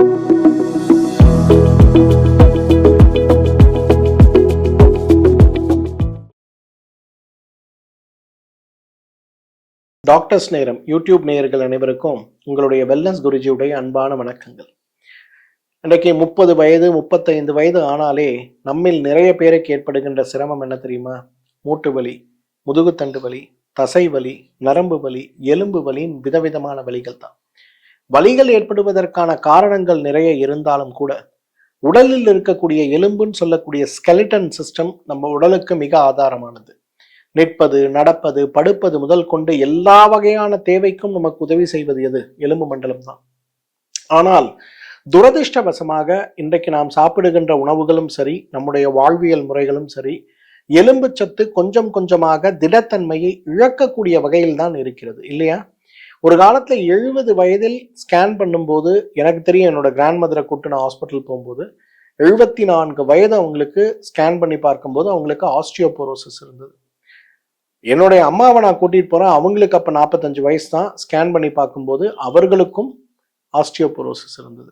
Doctors நேரம் YouTube நேயர்கள் அனைவருக்கும் உங்களுடைய வெல்னஸ் குருஜியுடைய அன்பான வணக்கங்கள். இன்றைக்கு 30 வயது 35 வயது ஆனாலே நம்மில் நிறைய பேருக்கு ஏற்படுகின்ற சிரமம் என்ன தெரியுமா? மூட்டு வலி, முதுகுத்தண்டு வலி, தசை வலி, நரம்பு வலி, எலும்பு வலியின் விதவிதமான வலிகள் தான். வலிகள் ஏற்படுவதற்கான காரணங்கள் நிறைய இருந்தாலும் கூட உடலில் இருக்கக்கூடிய எலும்புன்னு சொல்லக்கூடிய ஸ்கெலிட்டன் சிஸ்டம் நம்ம உடலுக்கு மிக ஆதாரமானது. நிற்பது, நடப்பது, படுப்பது முதல் கொண்டு எல்லா வகையான தேவைக்கும் நமக்கு உதவி செய்வது எது? எலும்பு மண்டலம் தான். ஆனால் துரதிர்ஷ்டவசமாக இன்றைக்கு நாம் சாப்பிடுகின்ற உணவுகளும் சரி, நம்முடைய வாழ்வியல் முறைகளும் சரி, எலும்பு சத்து கொஞ்சம் கொஞ்சமாக திடத்தன்மையை இழக்கக்கூடிய வகையில் தான் இருக்கிறது, இல்லையா? ஒரு காலத்துல 70 வயதில் ஸ்கேன் பண்ணும்போது எனக்கு தெரியும், என்னோட கிராண்ட் மதரை கூப்பிட்டு நான் ஹாஸ்பிட்டல் போகும்போது 74 வயது அவங்களுக்கு ஸ்கேன் பண்ணி பார்க்கும்போது அவங்களுக்கு ஆஸ்டியோபோரோசிஸ் இருந்தது. என்னுடைய அம்மாவை நான் கூட்டிட்டு போறேன், அவங்களுக்கு அப்ப 45 வயசு தான். ஸ்கேன் பண்ணி பார்க்கும்போது அவர்களுக்கும் ஆஸ்டியோபோரோசிஸ் இருந்தது.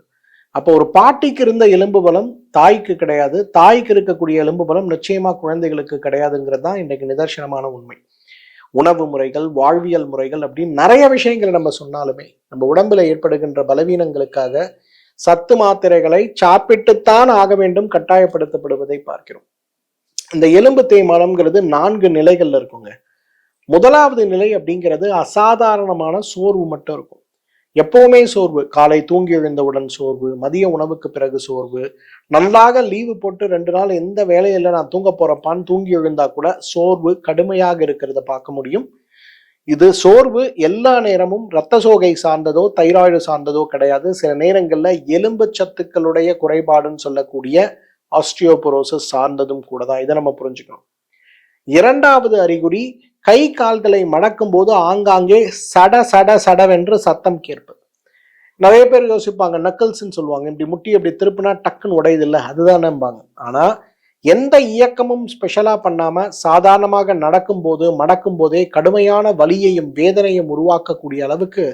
அப்போ ஒரு பாட்டிக்கு இருந்த எலும்பு பலம் தாய்க்கு கிடையாது, தாய்க்கு இருக்கக்கூடிய எலும்பு பலம் நிச்சயமா குழந்தைகளுக்கு கிடையாதுங்கிறது தான் இன்றைக்கு நிதர்சனமான உண்மை. உணவு முறைகள், வாழ்வியல் முறைகள் அப்படின்னு நிறைய விஷயங்கள் நம்ம சொன்னாலுமே நம்ம உடம்புல ஏற்படுகின்ற பலவீனங்களுக்காக சத்து மாத்திரைகளை சாப்பிட்டுத்தான் ஆக வேண்டும் கட்டாயப்படுத்தப்படுவதை பார்க்கிறோம். இந்த எலும்பு தேய்மானம்ங்கிறது 4 நிலைகள்ல இருக்குங்க. முதலாவது நிலை அப்படிங்கிறது அசாதாரணமான சோர்வு மட்டும் இருக்கும். எப்பவுமே சோர்வு, காலை தூங்கி எழுந்தவுடன் சோர்வு, மதிய உணவுக்கு பிறகு சோர்வு, நல்லாக லீவு போட்டு 2 நாள் எந்த வேலையில நான் தூங்க போறப்பான்னு தூங்கி எழுந்தா கூட சோர்வு கடுமையாக இருக்கிறத பார்க்க முடியும். இது சோர்வு எல்லா நேரமும் இரத்த சோகை சார்ந்ததோ தைராய்டு சார்ந்ததோ கிடையாது. சில நேரங்கள்ல எலும்பு சத்துக்களுடைய குறைபாடுன்னு சொல்லக்கூடிய ஆஸ்டியோபோரோசிஸ் சார்ந்ததும் கூட தான். இதை நம்ம புரிஞ்சுக்கணும். இரண்டாவது அறிகுறி, கை கால்களை மடக்கும் போது ஆங்காங்கே சட சட சடவென்று சத்தம் கேட்பது. நிறைய பேர் யோசிப்பாங்க, நக்கல்ஸ்ன்னு சொல்லுவாங்க, இப்படி முட்டி அப்படி திருப்பினா டக்குன்னு உடையுது இல்லை, அதுதானேம்பாங்க. ஆனா எந்த இயக்கமும் ஸ்பெஷலா பண்ணாம சாதாரணமாக நடக்கும் போது மடக்கும் போதே கடுமையான வலியையும் வேதனையும் உருவாக்கக்கூடிய அளவுக்கு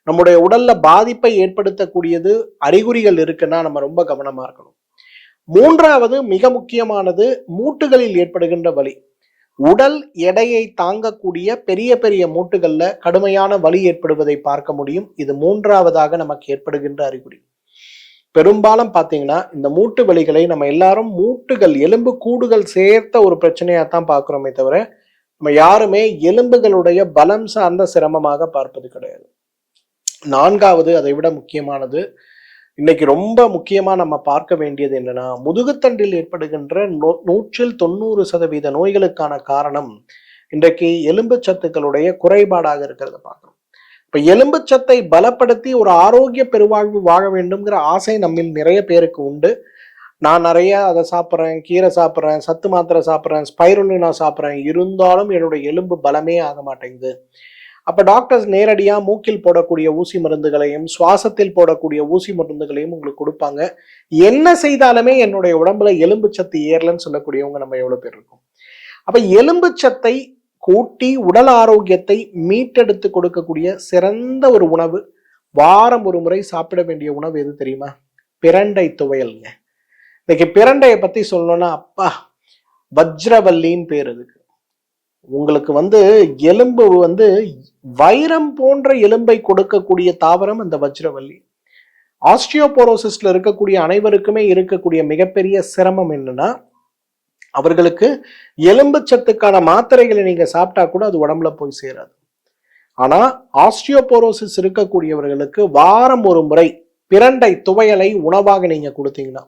நம்முடைய உடல்ல பாதிப்பை ஏற்படுத்தக்கூடியது அறிகுறிகள் இருக்குன்னா நம்ம ரொம்ப கவனமா இருக்கணும். மூன்றாவது மிக முக்கியமானது, மூட்டுகளில் ஏற்படுகின்ற வலி. உடல் எடையை தாங்கக்கூடிய பெரிய பெரிய மூட்டுகள்ல கடுமையான வலி ஏற்படுவதை பார்க்க முடியும். இது மூன்றாவதாக நமக்கு ஏற்படுகின்ற அறிகுறி. பெரும்பாலும் பாத்தீங்கன்னா இந்த மூட்டு வலிகளை நம்ம எல்லாரும் மூட்டுகள், எலும்பு கூடுகள் சேர்த்த ஒரு பிரச்சனையாத்தான் பார்க்கிறோமே தவிர நம்ம யாருமே எலும்புகளுடைய பலம் சார்ந்த சிரமமாக பார்ப்பது கிடையாது. நான்காவது, அதை விட முக்கியமானது, இன்னைக்கு ரொம்ப முக்கியமா நம்ம பார்க்க வேண்டியது என்னன்னா, முதுகுத்தண்டில் ஏற்படுகின்ற 100% நோய்களுக்கான காரணம் இன்றைக்கு எலும்பு சத்துக்களுடைய குறைபாடாக இருக்கிறத பார்க்கணும். இப்ப எலும்பு சத்தை பலப்படுத்தி ஒரு ஆரோக்கிய பெருவாழ்வு வாழ வேண்டும்ங்கிற ஆசை நம்மில் நிறைய பேருக்கு உண்டு. நான் நிறைய அதை சாப்பிட்றேன், கீரை சாப்பிட்றேன், சத்து மாத்திரை சாப்பிட்றேன், ஸ்பைருலினா சாப்பிட்றேன், இருந்தாலும் என்னுடைய எலும்பு பலமே ஆக மாட்டேங்குது. அப்ப டாக்டர்ஸ் நேரடியா மூக்கில் போடக்கூடிய ஊசி மருந்துகளையும் சுவாசத்தில் போடக்கூடிய ஊசி மருந்துகளையும் உங்களுக்கு கொடுப்பாங்க. என்ன செய்தாலுமே என்னுடைய உடம்புல எலும்பு சத்து ஏறலன்னு சொல்லக்கூடியவங்க நம்ம எவ்வளவு பேர் இருக்கோம்? அப்ப எலும்பு சத்தை கூட்டி உடல் ஆரோக்கியத்தை மீட்டெடுத்து கொடுக்கக்கூடிய சிறந்த ஒரு உணவு, வாரம் ஒரு முறை சாப்பிட வேண்டிய உணவு எது தெரியுமா? பிரண்டை துவையல்ங்க. இன்னைக்கு பிரண்டையை பத்தி சொல்லணும்னா, அப்பா, வஜ்ரவல்லின்னு பேர் அதுக்கு. உங்களுக்கு எலும்பு வைரம் போன்ற எலும்பை கொடுக்கக்கூடிய தாவரம் அந்த வஜ்ரவல்லி. ஆஸ்டியோபோரோசிஸ்ல இருக்கக்கூடிய அனைவருக்குமே இருக்கக்கூடிய மிகப்பெரிய சிரமம் என்னன்னா, அவர்களுக்கு எலும்பு சத்துக்கான மாத்திரைகளை நீங்க சாப்பிட்டா கூட அது உடம்புல போய் சேராது. ஆனா ஆஸ்டியோபோரோசிஸ் இருக்கக்கூடியவர்களுக்கு வாரம் ஒரு முறை பிரண்டை துவையலை உணவாக நீங்க கொடுத்தீங்கன்னா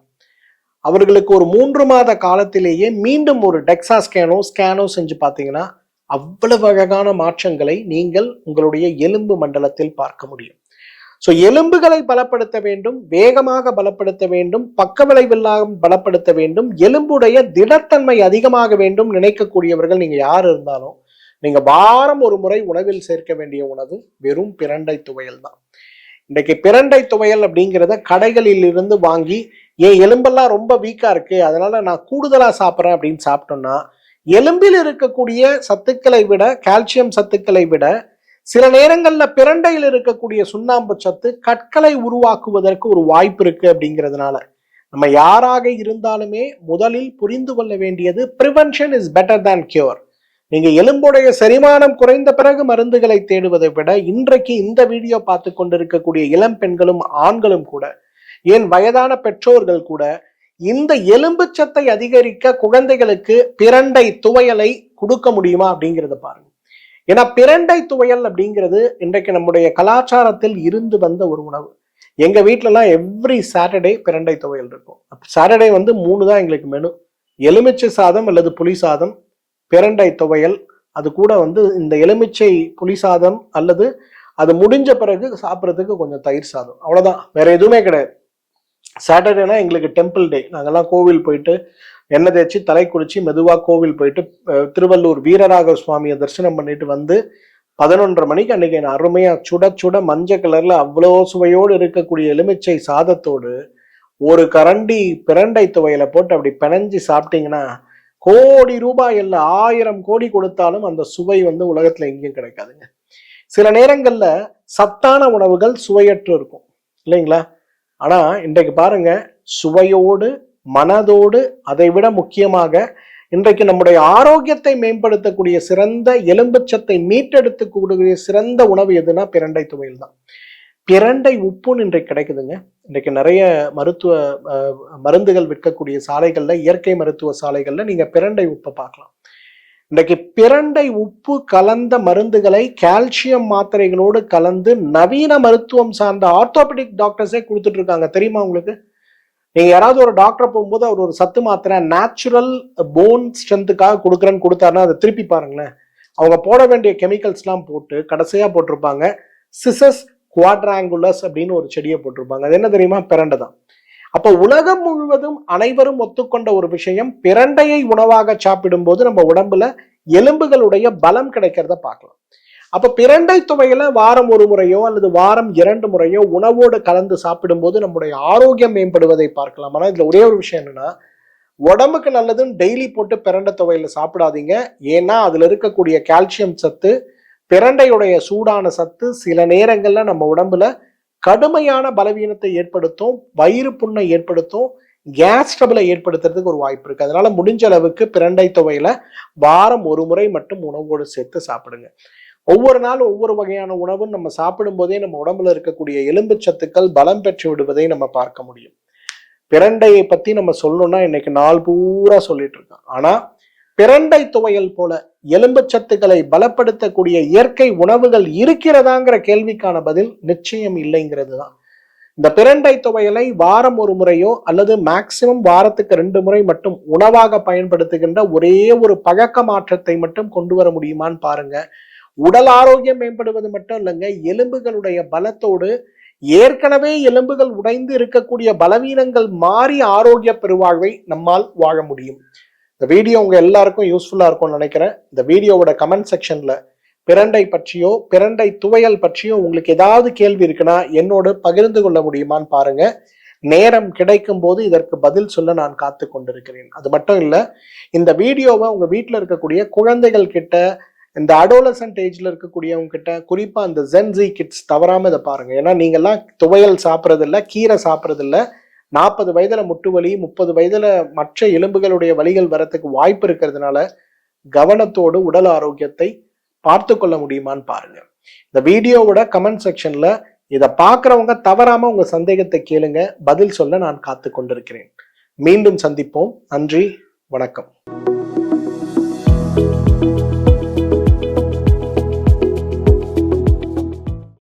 அவர்களுக்கு ஒரு 3 மாத காலத்திலேயே மீண்டும் ஒரு டெக்ஸா ஸ்கேனோ செஞ்சு பார்த்தீங்கன்னா அவ்வளவு அழகான மாற்றங்களை நீங்கள் உங்களுடைய எலும்பு மண்டலத்தில் பார்க்க முடியும். ஸோ எலும்புகளை பலப்படுத்த வேண்டும், வேகமாக பலப்படுத்த வேண்டும், பக்க விளைவில்லாமல் பலப்படுத்த வேண்டும், எலும்புடைய திடத்தன்மை அதிகமாக வேண்டும் நினைக்கக்கூடியவர்கள் நீங்க யார் இருந்தாலும் நீங்க வாரம் ஒரு முறை உணவில் சேர்க்க வேண்டிய உணவு வெறும் பிரண்டை துவையல் தான். இன்றைக்கு பிரண்டை துவையல் அப்படிங்கிறத கடைகளில் இருந்து வாங்கி, என் எலும்பெல்லாம் ரொம்ப வீக்கா இருக்கு அதனால நான் கூடுதலா சாப்பிட்றேன் அப்படின்னு சாப்பிட்டோம்னா எலும்பில் இருக்கக்கூடிய சத்துக்களை விட, கால்சியம் சத்துக்களை விட சில நேரங்கள்ல பிரண்டையில் இருக்கக்கூடிய சுண்ணாம்பு சத்து கற்களை உருவாக்குவதற்கு ஒரு வாய்ப்பு இருக்கு. அப்படிங்கிறதுனால நம்ம யாராக இருந்தாலுமே முதலில் புரிந்து கொள்ள வேண்டியது prevention is better than cure. நீங்க எலும்புடைய செரிமானம் குறைந்த பிறகு மருந்துகளை தேடுவதை விட இன்றைக்கு இந்த வீடியோ பார்த்து கொண்டிருக்கக்கூடிய இளம் பெண்களும் ஆண்களும் கூட, ஏன் வயதான பெற்றோர்கள் கூட இந்த எலும்பு சத்தை அதிகரிக்க குழந்தைகளுக்கு பிரண்டை துவையலை கொடுக்க முடியுமா அப்படிங்கிறத பாருங்க. ஏன்னா பிரண்டை துவையல் அப்படிங்கிறது இன்றைக்கு நம்முடைய கலாச்சாரத்தில் இருந்து வந்த ஒரு உணவு. எங்க வீட்டிலலாம் எவ்ரி சாட்டர்டே பிரண்டை துவையல் இருக்கும். சாட்டர்டே 3 தான் எங்களுக்கு மெனு. எலுமிச்சை சாதம் அல்லது புளி சாதம், பிரண்டை துவையல், அது கூட இந்த எலுமிச்சை புளி சாதம் அல்லது அது முடிஞ்ச பிறகு சாப்பிட்றதுக்கு கொஞ்சம் தயிர் சாதம், அவ்வளவுதான். வேற எதுவுமே கிடையாது. சாட்டர்டேனா எங்களுக்கு டெம்பிள் டே. நாங்கெல்லாம் கோவில் போயிட்டு எண்ணெய் தேய்ச்சி தலை குளிச்சு மெதுவாக கோவில் போயிட்டு திருவள்ளூர் வீரராக சுவாமியை தரிசனம் பண்ணிட்டு 11:30 மணிக்கு அன்னைக்கு நான் அருமையா சுட சுட மஞ்சள் கலர்ல அவ்வளோ சுவையோடு இருக்கக்கூடிய எலுமிச்சை சாதத்தோடு ஒரு கரண்டி பிரண்டை துவையலை போட்டு அப்படி பிணைஞ்சு சாப்பிட்டீங்கன்னா கோடி ரூபாய் இல்ல 1000 கோடி கொடுத்தாலும் அந்த சுவை உலகத்துல எங்கேயும் கிடைக்காதுங்க. சில நேரங்கள்ல சத்தான உணவுகள் சுவையற்று இருக்கும் இல்லைங்களா? ஆனா இன்றைக்கு பாருங்க, சுவையோடு மனதோடு அதை விட முக்கியமாக இன்றைக்கு நம்முடைய ஆரோக்கியத்தை மேம்படுத்தக்கூடிய சிறந்த எலும்புச்சத்தை மீட்டெடுத்துக்கூடிய சிறந்த உணவு எதுனா பிரண்டை துவையல் தான். பிரண்டை உப்புன்னு இன்றைக்கு கிடைக்குதுங்க. இன்றைக்கு நிறைய மருந்துகள் விற்கக்கூடிய சாலைகள்ல, இயற்கை மருத்துவ சாலைகள்ல நீங்க பிரண்டை உப்பை பார்க்கலாம். இன்றைக்கு பிரண்டை உப்பு கலந்த மருந்துகளை கால்சியம் மாத்திரைகளோடு கலந்து நவீன மருத்துவம் சார்ந்த ஆர்த்தோபெடிக் டாக்டர்ஸே கொடுத்துட்டு இருக்காங்க. தெரியுமா உங்களுக்கு? நீங்க யாராவது ஒரு டாக்டர் போகும்போது அவர் ஒரு சத்து மாத்திரை நேச்சுரல் போன் ஸ்ட்ரென்த்துக்காக கொடுக்குறேன்னு கொடுத்தாருன்னா அதை திருப்பி பாருங்களேன். அவங்க போட வேண்டிய கெமிக்கல்ஸ் எல்லாம் போட்டு கடைசியா போட்டிருப்பாங்க சிசஸ் குவாட்ராங்குலஸ் அப்படின்னு ஒரு செடியை போட்டிருப்பாங்க. அது என்ன தெரியுமா? பிரண்டை தான். அப்போ உலகம் முழுவதும் அனைவரும் ஒத்துக்கொண்ட ஒரு விஷயம், பிரண்டையை உணவாக சாப்பிடும் போது நம்ம உடம்புல எலும்புகளுடைய பலம் கிடைக்கிறத பார்க்கலாம். அப்ப பிரண்டை துவையில வாரம் 1 முறையோ அல்லது வாரம் 2 முறையோ உணவோடு கலந்து சாப்பிடும் போது நம்முடைய ஆரோக்கியம் மேம்படுவதை பார்க்கலாம். ஆனா இதுல ஒரே ஒரு விஷயம் என்னன்னா, உடம்புக்கு நல்லதுன்னு டெய்லி போட்டு பிரண்டை துவையில சாப்பிடாதீங்க. ஏன்னா அதுல இருக்கக்கூடிய கால்சியம் சத்து, பிரண்டையுடைய சூடான சத்து சில நேரங்கள்ல நம்ம உடம்புல கடுமையான பலவீனத்தை ஏற்படுத்தும், வயிறு புண்ணை ஏற்படுத்தும், கேஸ் ட்ரபிளை ஏற்படுத்துறதுக்கு ஒரு வாய்ப்பு இருக்கு. அதனால முடிஞ்ச அளவுக்கு பிரண்டை துவையில வாரம் 1 முறை மட்டும் உணவோடு சேர்த்து சாப்பிடுங்க. ஒவ்வொரு நாள் ஒவ்வொரு வகையான உணவும் நம்ம சாப்பிடும் போதே நம்ம உடம்புல இருக்கக்கூடிய எலும்பு சத்துக்கள் பலம் பெற்று விடுவதை நம்ம பார்க்க முடியும். பிரண்டையை பத்தி நம்ம சொல்லணும்னா இன்னைக்கு நாள் பூரா சொல்லிட்டு இருக்கோம். ஆனா பிரண்டை துவையல் போல எலும்பு சத்துக்களை பலப்படுத்தக்கூடிய இயற்கை உணவுகள் இருக்கிறதாங்கிற கேள்விக்கான பதில் நிச்சயம் இல்லைங்கிறது தான். இந்த பிரண்டை துவையலை வாரம் 1 முறையோ அல்லது மேக்சிமம் வாரத்துக்கு 2 முறை மட்டும் உணவாக பயன்படுத்துகின்ற ஒரே ஒரு பழக்க மாற்றத்தை மட்டும் கொண்டு வர முடியுமான்னு பாருங்க. உடல் ஆரோக்கியம் மேம்படுவது மட்டும் இல்லைங்க, எலும்புகளுடைய பலத்தோடு ஏற்கனவே எலும்புகள் உடைந்து இருக்கக்கூடிய பலவீனங்கள் மாறி ஆரோக்கிய பெருவாழ்வை நம்மால் வாழ முடியும். இந்த வீடியோ உங்க எல்லாருக்கும் யூஸ்ஃபுல்லா இருக்கும்னு நினைக்கிறேன். இந்த வீடியோவோட கமெண்ட் செக்ஷன்ல பிரண்டை பற்றியோ பிரண்டை துவையல் பற்றியோ உங்களுக்கு ஏதாவது கேள்வி இருக்குன்னா என்னோடு பகிர்ந்து கொள்ள முடியுமான்னு பாருங்க. நேரம் கிடைக்கும் போது இதற்கு பதில் சொல்ல நான் காத்து கொண்டிருக்கிறேன். அது மட்டும் இல்ல, இந்த வீடியோவை உங்க வீட்டுல இருக்கக்கூடிய குழந்தைகள் கிட்ட, இந்த அடோலசன்ட் ஏஜ்ல இருக்கக்கூடியவங்க கிட்ட, குறிப்பா அந்த ஜென்ஸி கிட்ஸ் தவறாம இதை பாருங்க. ஏன்னா நீங்கெல்லாம் துவையல் சாப்பிட்றது இல்லை, கீரை சாப்பிட்றது இல்லை. 40 வயதுல முட்டு வலி, 30 வயதுல மற்ற எலும்புகளுடைய வலிகள் வரத்துக்கு வாய்ப்பு இருக்கிறதுனால கவனத்தோடு உடல் ஆரோக்கியத்தை பார்த்து கொள்ள முடியுமான்னு பாருங்க. இந்த வீடியோவோட கமெண்ட் செக்ஷன்ல இதை பார்க்குறவங்க தவறாம உங்க சந்தேகத்தை கேளுங்க, பதில் சொல்ல நான் காத்து கொண்டிருக்கிறேன். மீண்டும் சந்திப்போம். நன்றி, வணக்கம்.